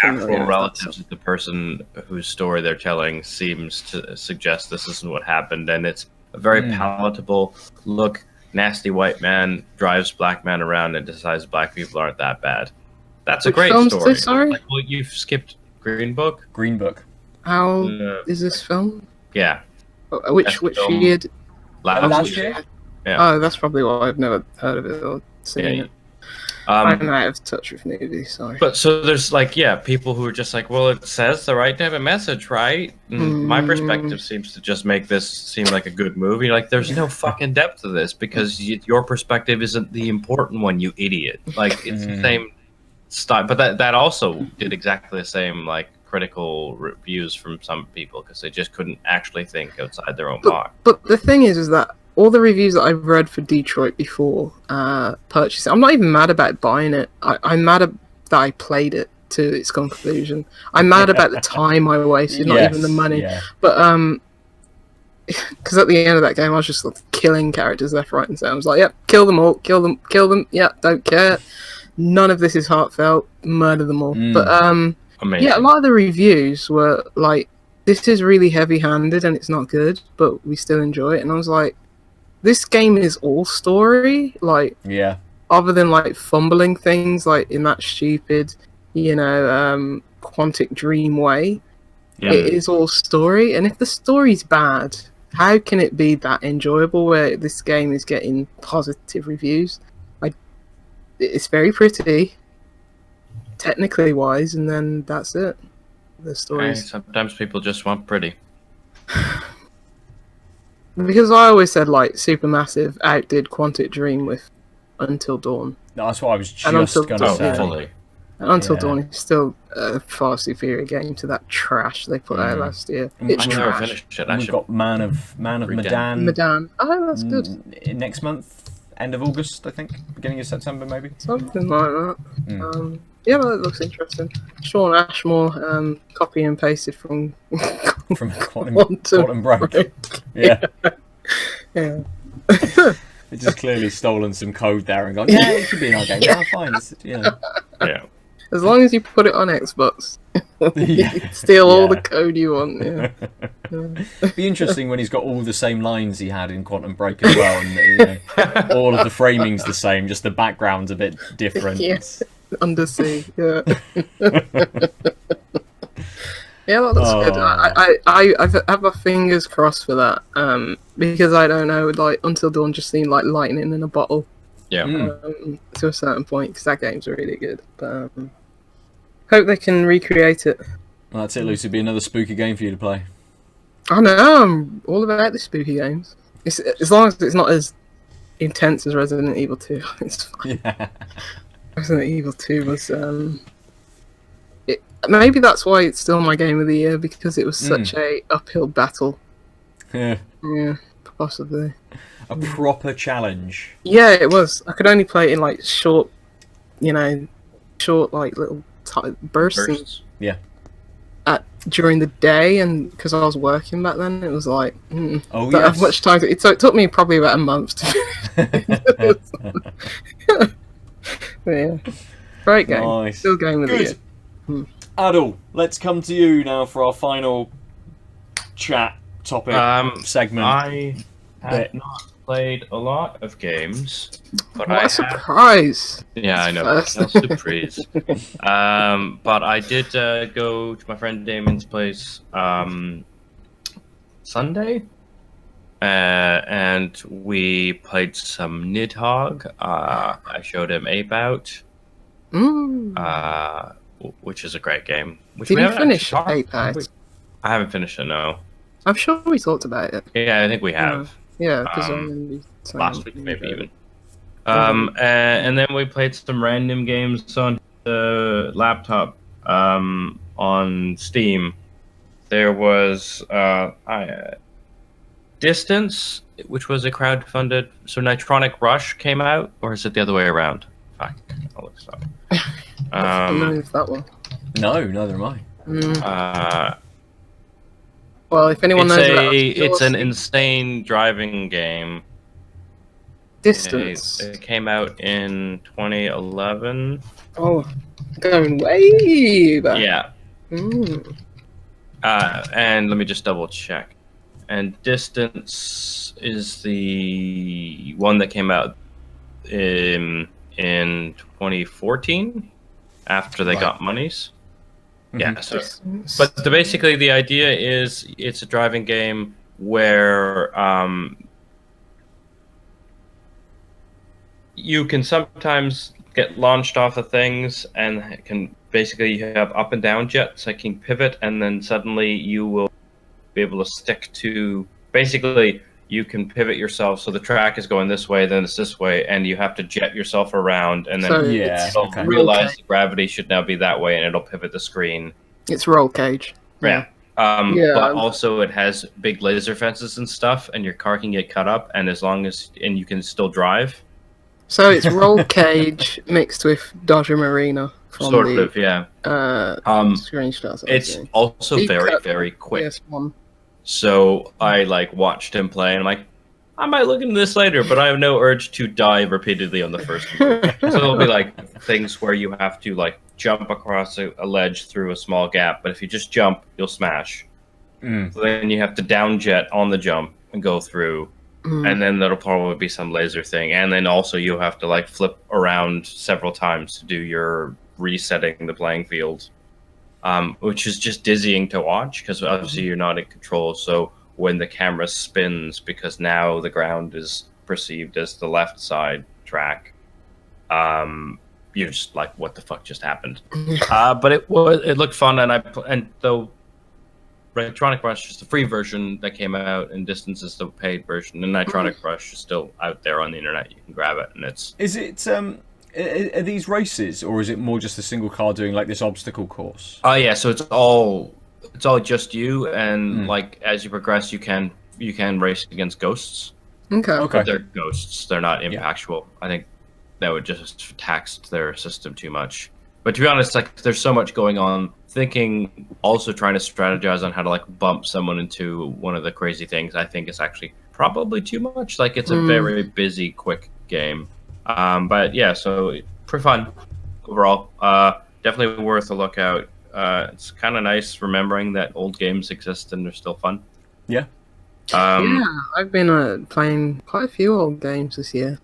actual relatives of the person whose story they're telling seems to suggest this isn't what happened, and it's a very palatable look. Nasty white man drives black man around and decides black people aren't that bad. That's a great story. Sorry? Well, you've skipped Green Book. Green Book. How is this film? Yeah. Which year? Last year? Yeah. Oh, that's probably why I've never heard of it or seen it. I'm out of touch with movies, sorry. But so there's people who are just like, well, it says the right type of message, right? And my perspective seems to just make this seem like a good movie. There's no fucking depth to this because your perspective isn't the important one, you idiot. It's the same style, but that also did exactly the same critical reviews from some people because they just couldn't actually think outside their own box. But the thing is that all the reviews that I've read for Detroit before purchasing, I'm not even mad about buying it. I'm mad that I played it to its conclusion. I'm mad about the time I wasted, not even the money. Yeah. But because at the end of that game, I was just killing characters left, right, and center. I was like, yep, kill them all, kill them. Yeah, don't care. None of this is heartfelt. Murder them all. But amazing. Yeah, a lot of the reviews were like, this is really heavy-handed and it's not good, but we still enjoy it. And I was like, this game is all story, other than fumbling things in that stupid, Quantic Dream way. Yeah. It is all story, and if the story's bad, how can it be that enjoyable? Where this game is getting positive reviews, it's very pretty, technically wise, and then that's it. The story. Sometimes people just want pretty. Because I always said Supermassive outdid Quantic Dream with Until Dawn. That's what I was just going to say. Fully. And Until Dawn is still a far superior game to that trash they put out last year. It's never trash. finished it. We've got Man of Medan. Medan. Oh, that's good. Next month, end of August, I think, beginning of September, maybe. Something like that. Yeah, that looks interesting. Sean Ashmore, copy and pasted from Quantum Break. Yeah. Yeah. It's just clearly stolen some code there and gone, yeah, it should be in our game. Yeah, fine. Yeah. As long as you put it on Xbox, you can steal all the code you want. Yeah. It'd be interesting when he's got all the same lines he had in Quantum Break as well, and all of the framing's the same, just the background's a bit different. Yes. Undersea, yeah. Yeah, that looks good. I have my fingers crossed for that. Because I don't know, Until Dawn just seemed like lightning in a bottle. Yeah. To a certain point, because that game's really good. But Hope they can recreate it. Well, that's it, Lucy. Be another spooky game for you to play. I know, I'm all about the spooky games. As long as it's not as intense as Resident Evil 2, it's fine. Yeah. Resident Evil 2 was, maybe that's why it's still my game of the year, because it was such a uphill battle. Yeah. Yeah, possibly. A proper challenge. Yeah, it was. I could only play it in like short like little bursts. Yeah. During the day, and because I was working back then, it was like Oh, don't have yes. much time. So it took me probably about a month to But yeah, great game. Nice. Still game of the Good. year. Aadil, let's come to you now for our final chat topic segment. I have not played a lot of games, but What I a surprise! Yeah, I know. First. No surprise. But I did go to my friend Damon's place Sunday, and we played some Nidhogg. I showed him Ape Out, which is a great game. Which Did we you haven't finish actually Ape talked- Out? I haven't finished it, no. I'm sure we talked about it. Yeah, I think we have. Yeah, because Last week, maybe even. And then we played some random games on the laptop on Steam. There was Distance, which was a crowdfunded. So Nitronic Rush came out, or is it the other way around? Fuck, I'll look this up. I don't know if that one. No, neither am I. Well, if anyone knows about it's an insane driving game. Distance. It came out in 2011. Oh, going way back. Yeah. And let me just double check. And Distance is the one that came out in 2014 after they got monies. Yeah. So, but basically the idea is it's a driving game where you can sometimes get launched off of things and can basically you have up and down jets that can pivot, and then suddenly you will be able to stick to basically you can pivot yourself so the track is going this way, then it's this way, and you have to jet yourself around, and then you'll realize the gravity should now be that way, and it'll pivot the screen. It's roll cage. Yeah. But also it has big laser fences and stuff, and your car can get cut up, and and you can still drive. So it's roll cage mixed with Dodger Marina. From sort of, yeah. Screenshots. It's also very, very quick. PS1. So I watched him play, and I'm like, I might look into this later, but I have no urge to die repeatedly on the first move. So there'll be things where you have to jump across a ledge through a small gap, but if you just jump, you'll smash. So then you have to down jet on the jump and go through, and then there'll probably be some laser thing, and then also you have to flip around several times to do your resetting the playing field. Which is just dizzying to watch because obviously you're not in control. So when the camera spins, because now the ground is perceived as the left side track, you're just like, what the fuck just happened? But it looked fun, and though Nitronic Rush is the free version that came out, and Distance is the paid version, and Nitronic Rush is still out there on the internet. You can grab it, and it's. Is it are these races, or is it more just a single car doing this obstacle course? Oh yeah, so it's all just you, and as you progress, you can race against ghosts. Okay. But they're ghosts; they're not impactual. Yeah. I think that would just tax their system too much. But to be honest, there's so much going on. Thinking, also trying to strategize on how to bump someone into one of the crazy things. I think is actually probably too much. It's a very busy, quick game. But yeah, so pretty fun overall. Definitely worth a look out. It's kind of nice remembering that old games exist and they're still fun. Yeah. I've been playing quite a few old games this year.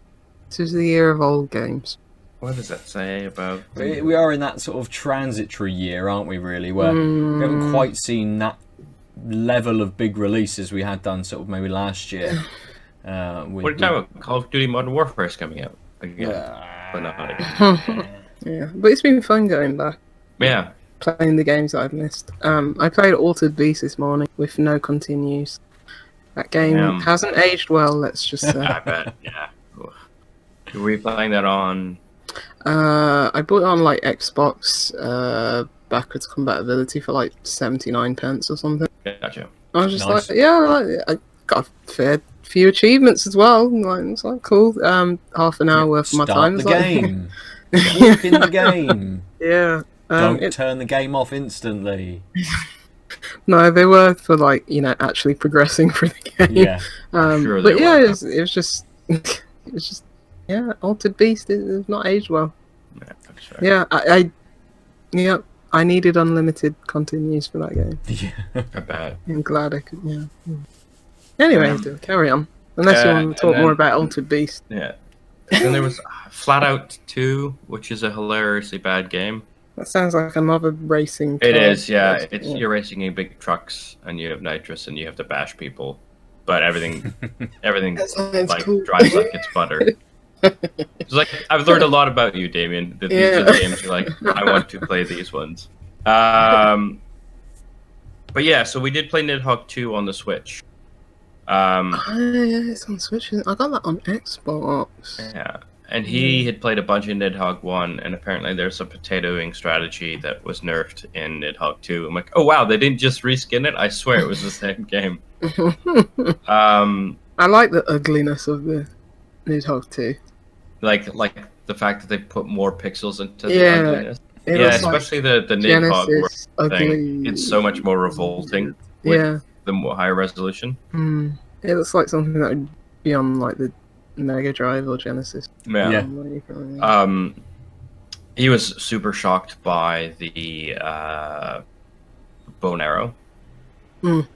This is the year of old games. What does that say about? We are in that sort of transitory year, aren't we? Really, where we haven't quite seen that level of big releases we had done sort of maybe last year. What are you talking about? Call of Duty Modern Warfare is coming out again. But not again. Yeah, but it's been fun going back. Yeah. playing the games that I've missed. I played Altered Beast this morning with no continues. That game hasn't aged well, let's just say. I bet. Yeah. Were we playing that on? I bought it on like Xbox backwards compatibility for like 79 pence or something. Gotcha. I was just Nice. like, yeah, I got a fair few achievements as well. Like, it's like cool. Half an hour worth of my time. Start the It's like- game. Walk in the game. Yeah. Don't turn the game off instantly. No, they were for like actually progressing through the game. Yeah. Sure But they yeah, were. it was just Altered Beast is not aged well. Yeah, that's fair. Yeah, I needed unlimited continues for that game. Yeah. I bet. I'm glad I could. Yeah. Anyway, carry on. Unless you want to talk and more then- about Altered Beast. Yeah. And then there was Flat Out 2, which is a hilariously bad game. That sounds like another racing. It car is, yeah. race. It's you're racing in big trucks and you have nitrous and you have to bash people, but everything That sounds like cool. drives like it's butter. It's like I've learned a lot about you, Damien. That these are the games you're like, I want to play these ones. But yeah, so we did play Nidhogg 2 on the Switch. Yeah, it's on Switch. I got that on Xbox. Yeah. And he had played a bunch of Nidhogg 1, and apparently there's a potatoing strategy that was nerfed in Nidhogg 2. I'm like, oh wow, they didn't just reskin it? I swear it was the same game. I like the ugliness of the Nidhogg 2. Like the fact that they put more pixels into the Yeah, ugliness. It Yeah, looks like especially the Nidhogg Genesis thing. ugly. It's so much more revolting with Yeah. the more higher resolution. It looks like something that would be on like the Mega Drive or Genesis. Yeah. He was super shocked by the bow and arrow. Because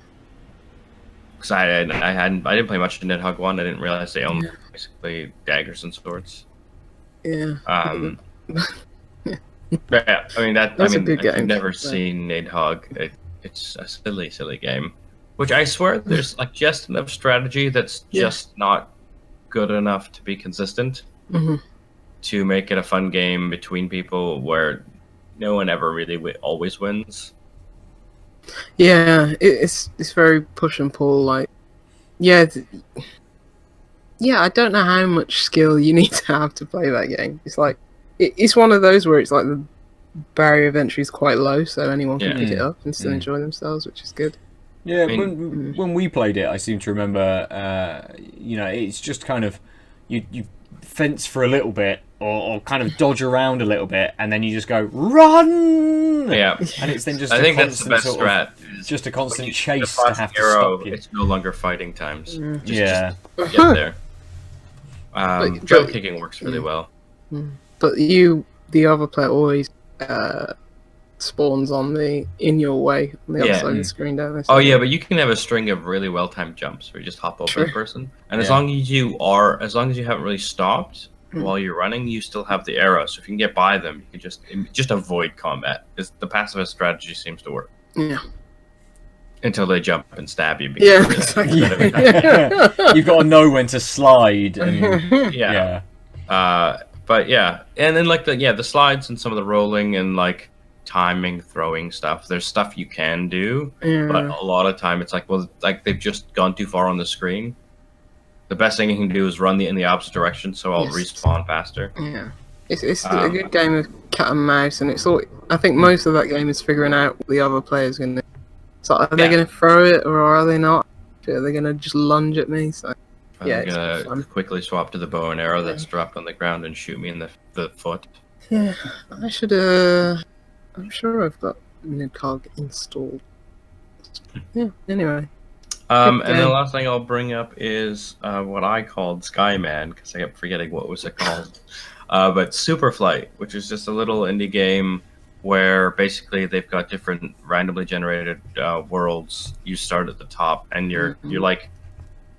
I didn't play much of Nidhogg 1. I didn't realize they owned basically daggers and swords. Yeah. But yeah, I mean That's a good if you've game. never Right. seen Nidhogg, it's a silly game. Which I swear there's like just enough strategy that's just not good enough to be consistent to make it a fun game between people where no one ever really always wins. Yeah, it's very push and pull. Like, I don't know how much skill you need to have to play that game. It's like it's one of those where it's like the barrier of entry is quite low, so anyone can pick it up and still enjoy themselves, which is good. Yeah, I mean- when we played it, I seem to remember, it's just kind of, you fence for a little bit, or kind of dodge around a little bit, and then you just go, run! Yeah. And it's then just I a think that's the constant best sort strat. of, just a constant When you chase cross to have the to arrow, stop you. it's no longer fighting times. Yeah. Just get there. But- Jump kicking works really well. But the other player, always spawns in your way on the other Yeah. side of the screen, don't they? Oh yeah, but you can have a string of really well timed jumps where you just hop over the person, and as long as you haven't really stopped while you're running, you still have the arrow. So if you can get by them, you can just avoid combat. Because the pacifist strategy seems to work Yeah. until they jump and stab you. Because Yeah, you're exactly. You've got to know when to slide. And, yeah. But yeah, and then like the slides and some of the rolling and like timing, throwing stuff. There's stuff you can do, but a lot of time it's like, well, like they've just gone too far on the screen. The best thing you can do is run in the opposite direction, so I'll respawn faster. Yeah. It's a good game of cat and mouse, and it's all. I think most of that game is figuring out what the other player's going to. So are they going to throw it or are they not? Are they going to just lunge at me? So I'm it's gonna fun. quickly swap to the bow and arrow that's dropped on the ground and shoot me in the foot. Yeah, I should. I'm sure I've got Nidhogg installed. Yeah. Anyway. And game. the last thing I'll bring up is what I called Skyman, because I kept forgetting what was it called. But Superflight, which is just a little indie game where basically they've got different randomly generated worlds. You start at the top, and you're like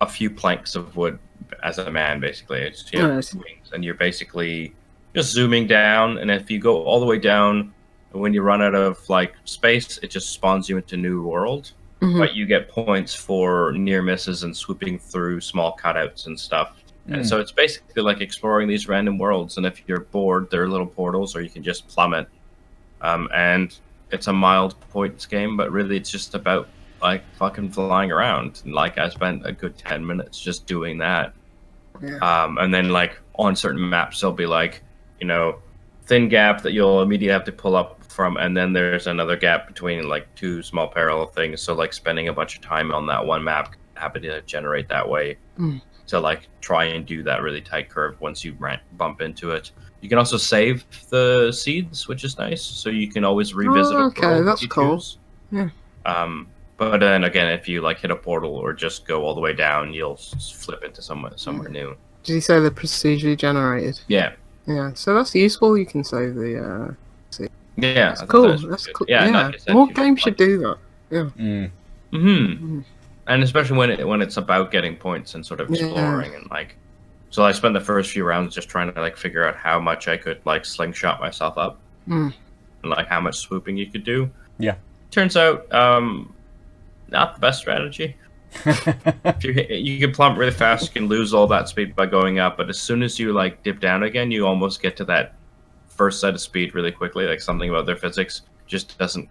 a few planks of wood as a man, basically. It's you have wings, and you're basically just zooming down. And if you go all the way down, when you run out of like space, it just spawns you into a new world. But you get points for near misses and swooping through small cutouts and stuff. And so it's basically like exploring these random worlds. And if you're bored, there are little portals, or you can just plummet and it's a mild points game, but really it's just about like fucking flying around. And, like I spent a good 10 minutes just doing that. Yeah. And then like on certain maps there'll be like, you know, thin gap that you'll immediately have to pull up from, and then there's another gap between like two small parallel things. So like spending a bunch of time on that one map happen to generate that way to like try and do that really tight curve once you bump into it. You can also save the seeds, which is nice, so you can always revisit a portal that's if you cool. choose. Yeah. But then again, if you like hit a portal or just go all the way down, you'll flip into somewhere new. Did you say they're procedurally generated? Yeah. Yeah, so that's useful. You can save the. Yeah, That's cool. That's cool. Yeah, like I said, more you games just, should do that. Yeah. And especially when it's about getting points and sort of exploring and like. So I spent the first few rounds just trying to like figure out how much I could like slingshot myself up, and like how much swooping you could do. Yeah. Turns out, not the best strategy. If you can plummet really fast, you can lose all that speed by going up, but as soon as you like dip down again, you almost get to that first set of speed really quickly. Like something about their physics just doesn't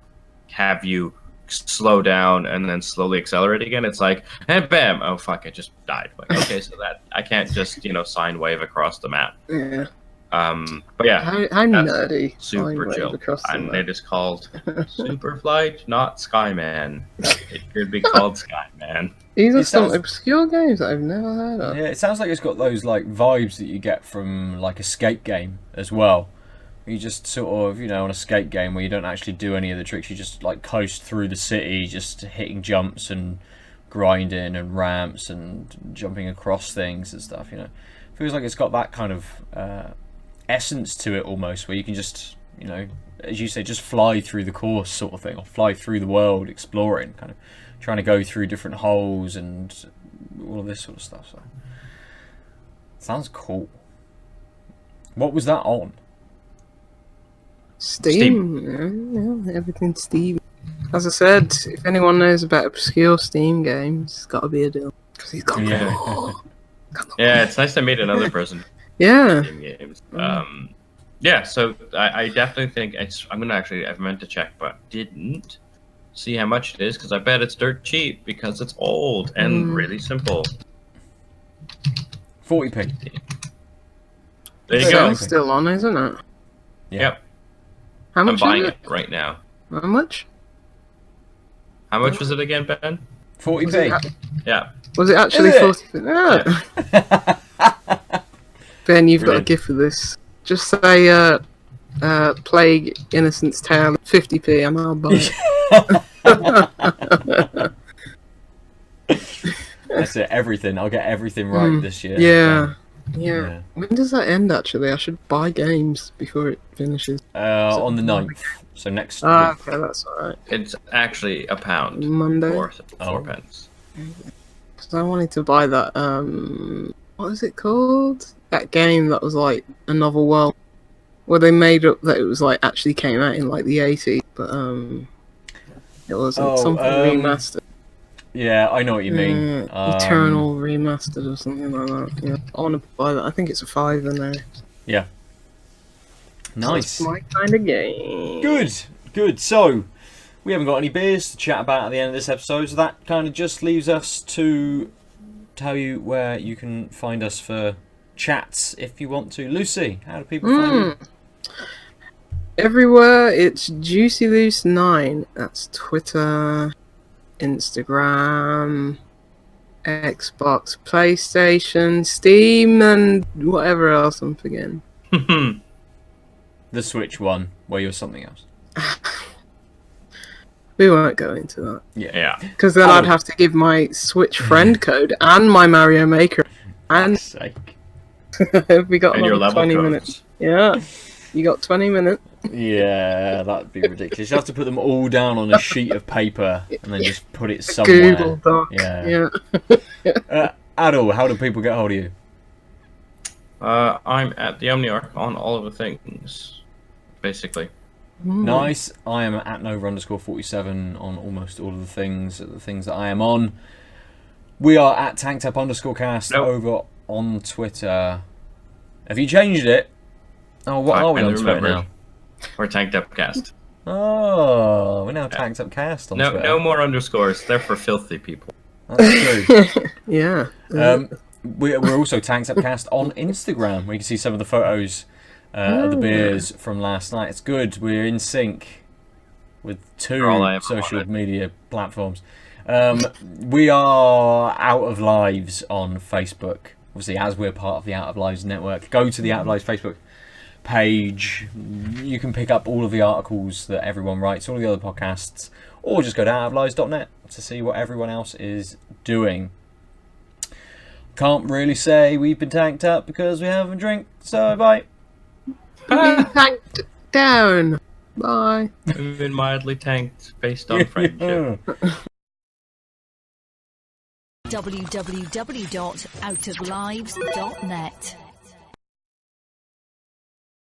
have you slow down and then slowly accelerate again. It's like, and bam, oh fuck, I just died. Like, okay, so that I can't just sine wave across the map. Yeah. But yeah, I'm nerdy. super chill, and it is called Superflight, not Skyman. It should be called Skyman. These are some obscure games that I've never heard of. Yeah, it sounds like it's got those like vibes that you get from like a skate game as well. You just sort of, on a skate game where you don't actually do any of the tricks, you just like coast through the city, just hitting jumps and grinding and ramps and jumping across things and stuff. Feels like it's got that kind of essence to it almost, where you can just, as you say, just fly through the course sort of thing, or fly through the world exploring, kind of trying to go through different holes and all of this sort of stuff. So sounds cool. What was that on? Steam. Yeah, everything's Steam. As I said, if anyone knows about obscure Steam games, it's got to be Aadil, because he's got Yeah, it's nice to meet another person. Yeah. Steam games. Yeah, so I definitely think I've meant to check, but didn't see how much it is, because I bet it's dirt cheap because it's old and really simple. 40p. There you go. It's still on, isn't it? Yeah. Yep. How much I'm buying is it right now. How much? How much was it again, Ben? 40p. Yeah. Was it actually 40p? Yeah. Ben, you've got a gift for this. Just say, Plague Innocent's Tale, 50p, and I'll buy it. That's it, everything. I'll get everything right this year. Yeah. When does that end, actually? I should buy games before it finishes. On the 9th. So next week. Okay, that's alright. It's actually £1. Monday? 4 pence. Because I wanted to buy that, what was it called? That game that was like a novel world, where they made up that it was like actually came out in like the 80s, but it wasn't something remastered. Yeah, I know what you mean. Eternal remastered or something like that. Yeah, I want to buy that. I think it's a $5 now. Yeah. Nice. That's my kind of game. Good. So, we haven't got any beers to chat about at the end of this episode, so that kind of just leaves us to tell you where you can find us for chats if you want to. Lucy, how do people find you? Everywhere, it's JuicyLoose9. That's Twitter, Instagram, Xbox, PlayStation, Steam, and whatever else I'm forgetting. The Switch one, where you're something else. We won't go into that. Yeah. Because then I'd have to give my Switch friend code and my Mario Maker. And we got your level 20 codes. minutes. Yeah. You got 20 minutes. Yeah, that'd be ridiculous. You have to put them all down on a sheet of paper and then just put it somewhere. Google Doc. Yeah. Aadil, how do people get hold of you? I'm at the Omniarch on all of the things, basically. Nice. I am at Nova_47 on almost all of the things that I am on. We are at TankTap_cast over on Twitter. Have you changed it? Oh, what are we on Twitter now? Or Tanked Up Cast. Oh, we're now Tanked Up Cast on Twitter. No more underscores. They're for filthy people. That's true. Yeah. We're also Tanked Up Cast on Instagram, where you can see some of the photos of the beers from last night. It's good. We're in sync with two social media platforms. We are Out of Lives on Facebook. Obviously, as we're part of the Out of Lives network, go to the Out of Lives Facebook page. You can pick up all of the articles that everyone writes, all of the other podcasts, or just go to outoflives.net to see what everyone else is doing. Can't really say we've been tanked up because we haven't drank, so bye. Been tanked down. Bye. We've been mildly tanked based on friendship. www.outoflives.net